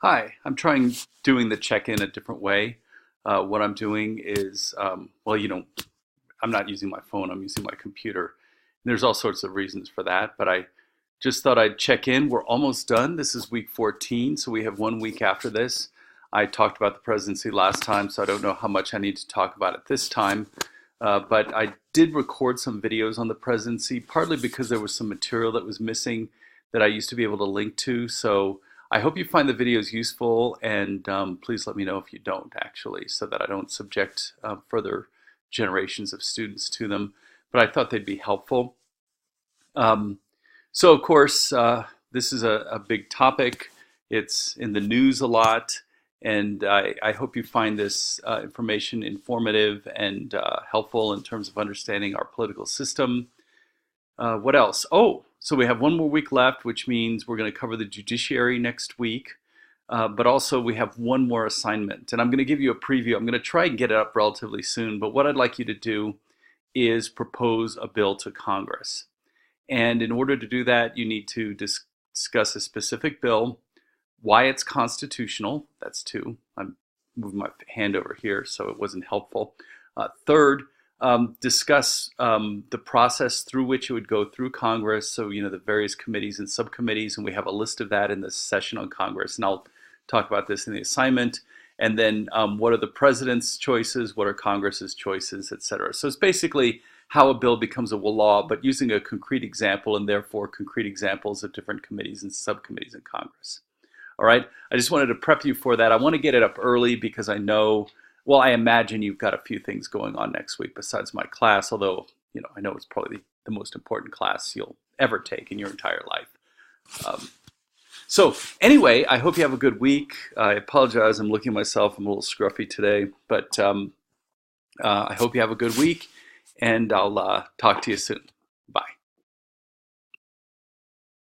Hi, I'm trying doing the check-in a different way. What I'm doing is, I'm not using my phone, I'm using my computer. There's all sorts of reasons for that, but I just thought I'd check in. We're almost done. This is week 14, so we have 1 week after this. I talked about the presidency last time, so I don't know how much I need to talk about it this time. But I did record some videos on the presidency, partly because there was some material that was missing that I used to be able to link to. So I hope you find the videos useful, and please let me know if you don't, actually, so that I don't subject further generations of students to them. But I thought they'd be helpful. Um, so, of course, this is a big topic. It's in the news a lot, and I hope you find this information informative and helpful in terms of understanding our political system. What else? Oh, so we have 1 more week left, which means we're going to cover the judiciary next week. But also, we have one more assignment, and I'm going to give you a preview. I'm going to try and get it up relatively soon, but what I'd like you to do is propose a bill to Congress. And in order to do that, you need to discuss a specific bill, why it's constitutional. That's two. I'm moving my hand over here, so it wasn't helpful. Third, discuss the process through which it would go through Congress. So, the various committees and subcommittees, and we have a list of that in this session on Congress. And I'll talk about this in the assignment. And then what are the president's choices? What are Congress's choices, et cetera. So it's basically how a bill becomes a law, but using a concrete example and therefore concrete examples of different committees and subcommittees in Congress. All right. I just wanted to prep you for that. I want to get it up early because I imagine you've got a few things going on next week besides my class, although, I know it's probably the most important class you'll ever take in your entire life. So anyway, I hope you have a good week. I apologize. I'm looking at myself. I'm a little scruffy today, but I hope you have a good week, and I'll talk to you soon. Bye.